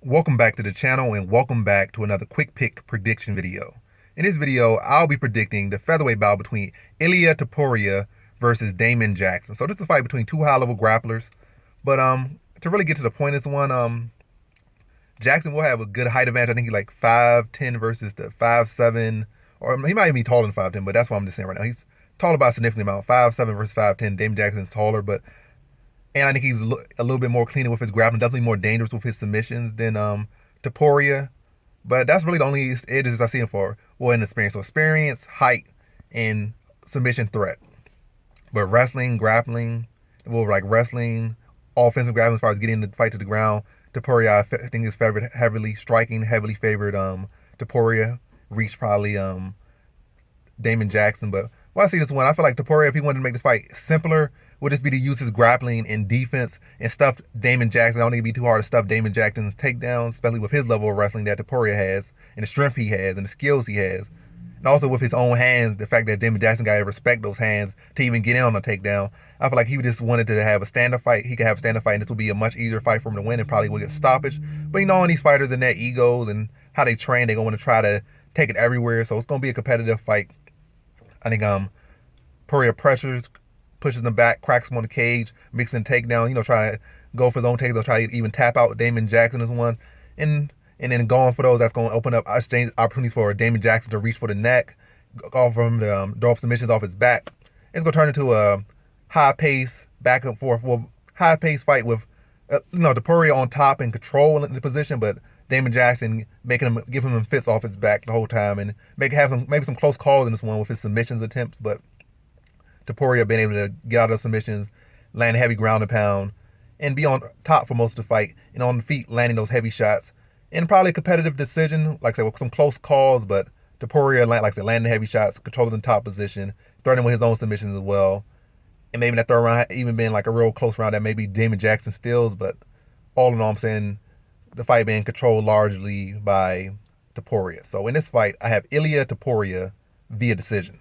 Welcome back to the channel and welcome back to another quick pick prediction video. In this video, I'll be predicting the featherweight bout between Illia Topuria versus Damon Jackson. So this is a fight between two high-level grapplers. But to really get to the point of this one, Jackson will have a good height advantage. I think he's like 5'10 versus the 5'7, or he might even be taller than 5'10, but that's what I'm just saying right now. He's taller by a significant amount. 5'7 versus 5'10. Damon Jackson's taller, and I think he's a little bit more cleaner with his grappling, definitely more dangerous with his submissions than Topuria. But that's really the only edges I see him for. Well, in experience. So experience, height, and submission threat. But wrestling, grappling, wrestling, offensive grappling as far as getting the fight to the ground, Topuria I think is favored heavily, striking heavily favored Topuria. Reached probably Damon Jackson. But when I see this one, I feel like Topuria, if he wanted to make this fight simpler, would just be to use his grappling and defense and stuff Damon Jackson. I don't think it'd be too hard to stuff Damon Jackson's takedowns, especially with his level of wrestling that Topuria has, and the strength he has, and the skills he has. And also with his own hands, the fact that Damon Jackson got to respect those hands to even get in on a takedown. I feel like he just wanted to have a stand-up fight. He could have a stand-up fight, and this would be a much easier fight for him to win and probably will get stoppage. But you know, in these fighters and their egos and how they train, they're going to want to try to take it everywhere. So it's going to be a competitive fight. I think Topuria pushes him back, cracks him on the cage, mixing takedown, try to go for his own takedown, try to even tap out Damon Jackson as one. And then going for those, that's going to open up exchange opportunities for Damon Jackson to reach for the neck, call for him to draw up submissions off his back. It's going to turn into a high-paced, back and forth, high-paced fight with, Topuria on top and control in the position, but Damon Jackson giving him fits off his back the whole time, and maybe some close calls in this one with his submissions attempts, but Topuria being able to get out of submissions, land heavy ground and pound, and be on top for most of the fight, and on the feet landing those heavy shots. And probably a competitive decision, like I said, with some close calls, but Topuria, landing heavy shots, controlling the top position, threatening with his own submissions as well. And maybe that third round even been like a real close round that maybe Damon Jackson steals, but all in all, I'm saying the fight being controlled largely by Topuria. So in this fight, I have Illia Topuria via decision.